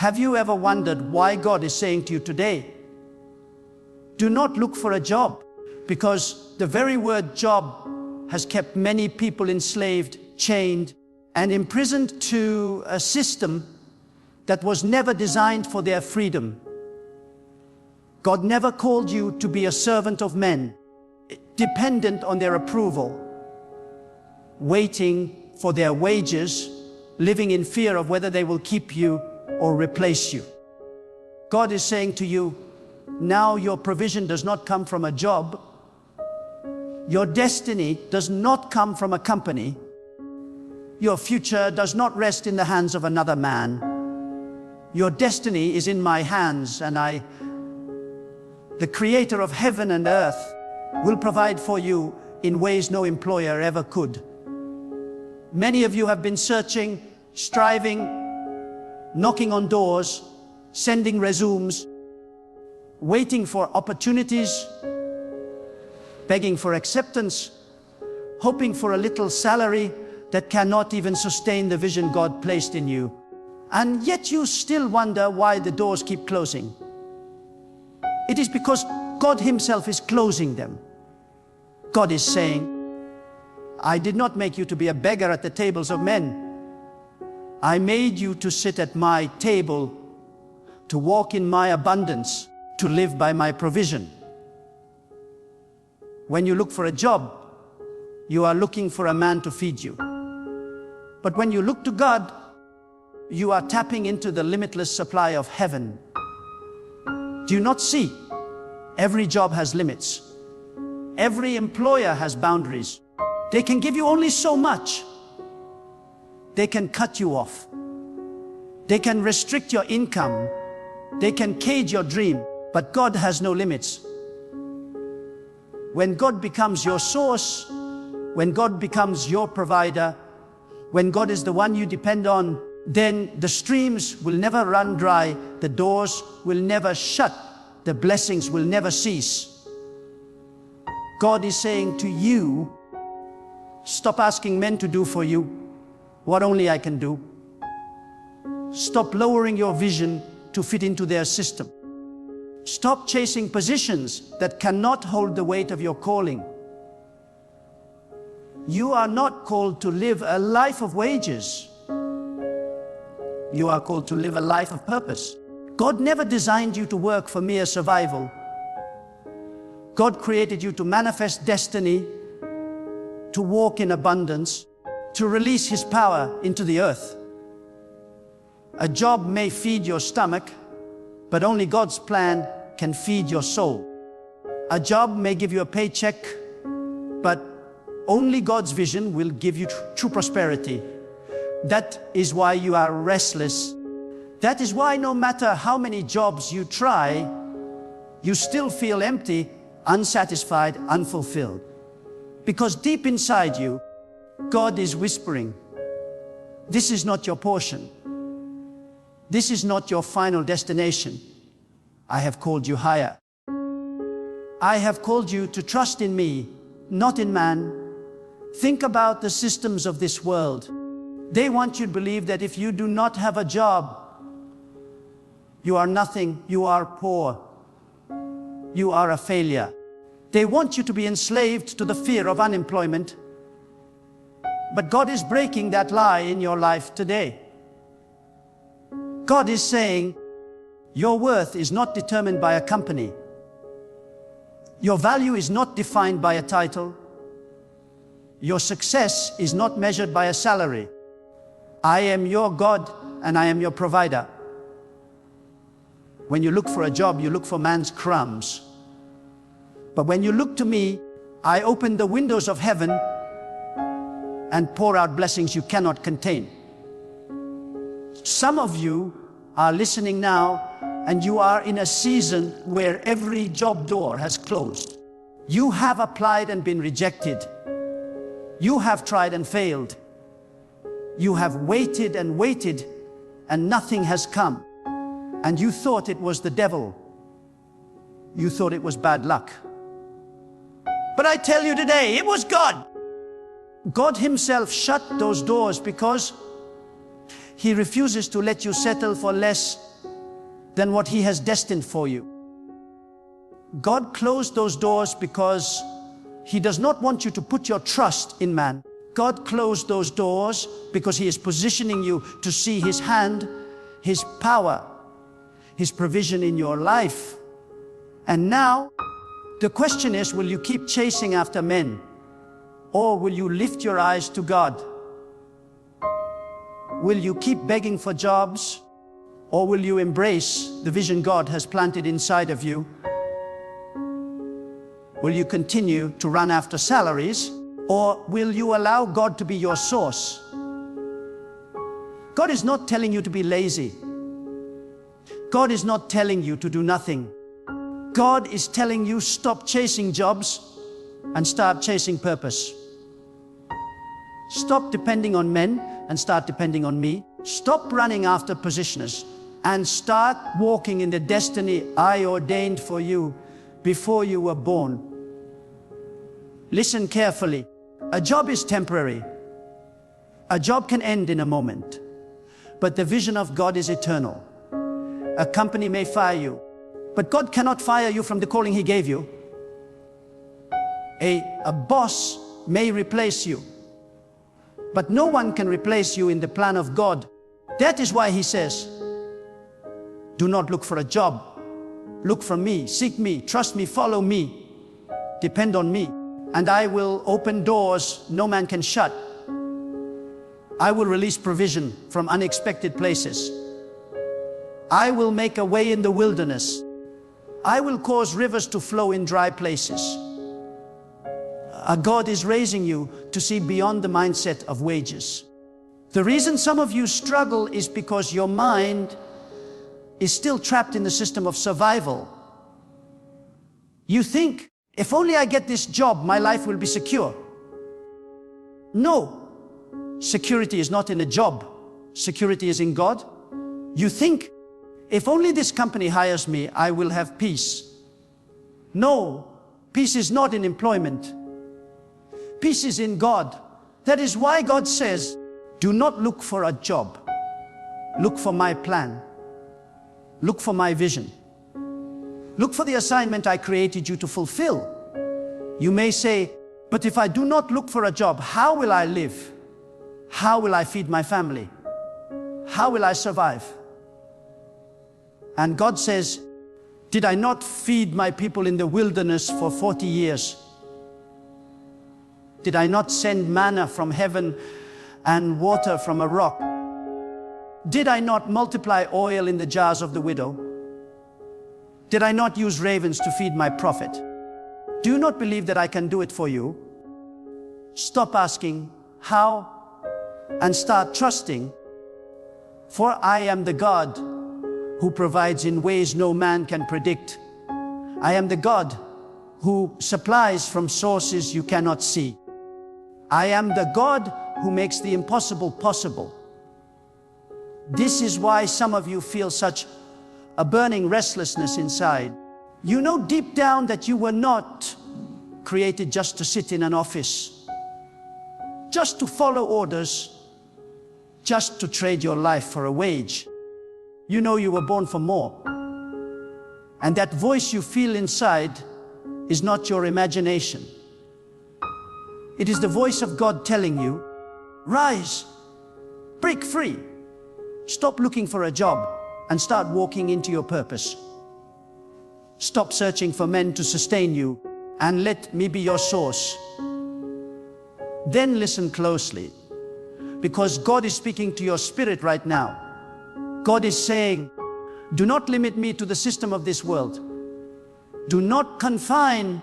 Have you ever wondered why God is saying to you today, do not look for a job? Because the very word job has kept many people enslaved, chained, and imprisoned to a system that was never designed for their freedom. God never called you to be a servant of men, dependent on their approval, waiting for their wages, living in fear of whether they will keep you or replace you. God is saying to you, now your provision does not come from a job. Your destiny does not come from a company. Your future does not rest in the hands of another man. Your destiny is in my hands, and I, the creator of heaven and earth, will provide for you in ways no employer ever could. Many of you have been searching, striving, knocking on doors, sending resumes, waiting for opportunities, begging for acceptance, hoping for a little salary that cannot even sustain the vision God placed in you. And yet you still wonder why the doors keep closing. It is because God Himself is closing them. God is saying, I did not make you to be a beggar at the tables of men. I made you to sit at my table, to walk in my abundance, to live by my provision. When you look for a job, you are looking for a man to feed you. But when you look to God, you are tapping into the limitless supply of heaven. Do you not see? Every job has limits. Every employer has boundaries. They can give you only so much. They can cut you off. They can restrict your income. They can cage your dream. But God has no limits. When God becomes your source, when God becomes your provider, when God is the one you depend on, then the streams will never run dry, the doors will never shut, the blessings will never cease. God is saying to you, stop asking men to do for you what only I can do. Stop lowering your vision to fit into their system. Stop chasing positions that cannot hold the weight of your calling. You are not called to live a life of wages. You are called to live a life of purpose. God never designed you to work for mere survival. God created you to manifest destiny, to walk in abundance, to release His power into the earth. A job may feed your stomach, but only God's plan can feed your soul. A job may give you a paycheck, but only God's vision will give you true prosperity. That is why you are restless. That is why no matter how many jobs you try, you still feel empty, unsatisfied, unfulfilled. Because deep inside you, God is whispering, this is not your portion. This is not your final destination. I have called you higher. I have called you to trust in me, not in man. Think about the systems of this world. They want you to believe that if you do not have a job, you are nothing, you are poor, you are a failure. They want you to be enslaved to the fear of unemployment. But God is breaking that lie in your life today. God is saying, your worth is not determined by a company. Your value is not defined by a title. Your success is not measured by a salary. I am your God and I am your provider. When you look for a job, you look for man's crumbs. But when you look to me, I open the windows of heaven and pour out blessings you cannot contain. Some of you are listening now, and you are in a season where every job door has closed. You have applied and been rejected. You have tried and failed. You have waited and waited, and nothing has come. And you thought it was the devil. You thought it was bad luck. But I tell you today, it was God. God Himself shut those doors because He refuses to let you settle for less than what He has destined for you. God closed those doors because He does not want you to put your trust in man. God closed those doors because He is positioning you to see His hand, His power, His provision in your life. And now, the question is, will you keep chasing after men? Or will you lift your eyes to God? Will you keep begging for jobs? Or will you embrace the vision God has planted inside of you? Will you continue to run after salaries? Or will you allow God to be your source? God is not telling you to be lazy. God is not telling you to do nothing. God is telling you, stop chasing jobs and start chasing purpose. Stop depending on men and start depending on me. Stop running after positioners and start walking in the destiny I ordained for you before you were born. Listen carefully. A job is temporary. A job can end in a moment. But the vision of God is eternal. A company may fire you, but God cannot fire you from the calling He gave you. A boss may replace you, but no one can replace you in the plan of God. That is why He says, do not look for a job. Look for me, seek me, trust me, follow me, depend on me, and I will open doors no man can shut. I will release provision from unexpected places. I will make a way in the wilderness. I will cause rivers to flow in dry places. God is raising you to see beyond the mindset of wages. The reason some of you struggle is because your mind is still trapped in the system of survival. You think, if only I get this job, my life will be secure. No, security is not in a job. Security is in God. You think, if only this company hires me, I will have peace. No, peace is not in employment. Peace is in God. That is why God says, do not look for a job. Look for my plan. Look for my vision. Look for the assignment I created you to fulfill. You may say, but if I do not look for a job, how will I live? How will I feed my family? How will I survive? And God says, did I not feed my people in the wilderness for 40 years? Did I not send manna from heaven and water from a rock? Did I not multiply oil in the jars of the widow? Did I not use ravens to feed my prophet? Do you not believe that I can do it for you? Stop asking how and start trusting, for I am the God who provides in ways no man can predict. I am the God who supplies from sources you cannot see. I am the God who makes the impossible possible. This is why some of you feel such a burning restlessness inside. You know deep down that you were not created just to sit in an office, just to follow orders, just to trade your life for a wage. You know you were born for more. And that voice you feel inside is not your imagination. It is the voice of God telling you, rise, break free, stop looking for a job and start walking into your purpose. Stop searching for men to sustain you and let me be your source. Then listen closely, because God is speaking to your spirit right now. God is saying, do not limit me to the system of this world. Do not confine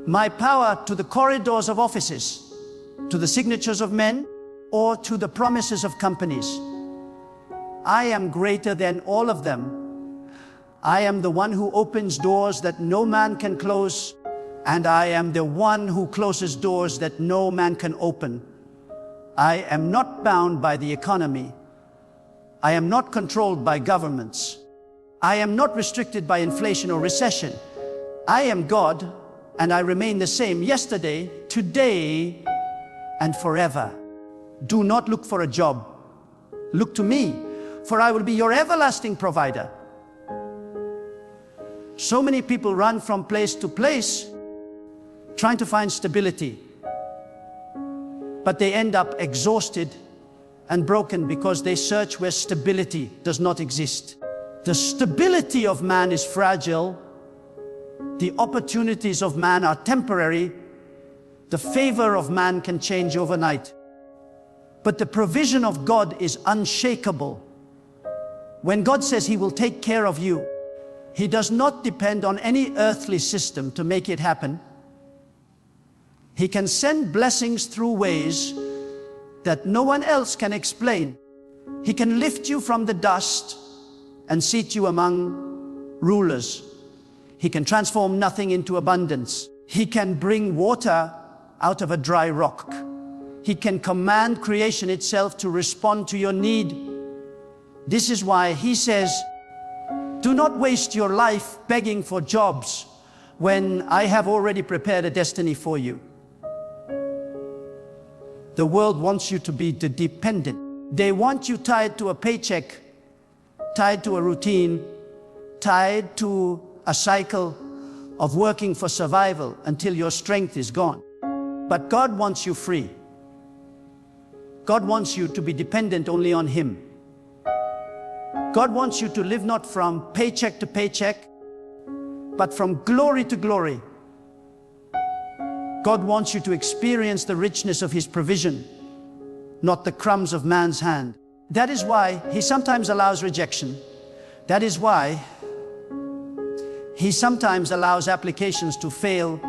my power to the corridors of offices, to the signatures of men, or to the promises of companies. I am greater than all of them. I am the one who opens doors that no man can close, and I am the one who closes doors that no man can open. I am not bound by the economy. I am not controlled by governments. I am not restricted by inflation or recession. I am God, and I remain the same yesterday, today, and forever. Do not look for a job. Look to me, for I will be your everlasting provider. So many people run from place to place, trying to find stability, but they end up exhausted and broken because they search where stability does not exist. The stability of man is fragile. The opportunities of man are temporary. The favor of man can change overnight. But the provision of God is unshakable. When God says He will take care of you, He does not depend on any earthly system to make it happen. He can send blessings through ways that no one else can explain. He can lift you from the dust and seat you among rulers. He can transform nothing into abundance. He can bring water out of a dry rock. He can command creation itself to respond to your need. This is why He says, do not waste your life begging for jobs when I have already prepared a destiny for you. The world wants you to be dependent. They want you tied to a paycheck, tied to a routine, tied to a cycle of working for survival until your strength is gone. But God wants you free. God wants you to be dependent only on Him. God wants you to live not from paycheck to paycheck, but from glory to glory. God wants you to experience the richness of His provision, not the crumbs of man's hand. That is why He sometimes allows rejection. That is why He sometimes allows applications to fail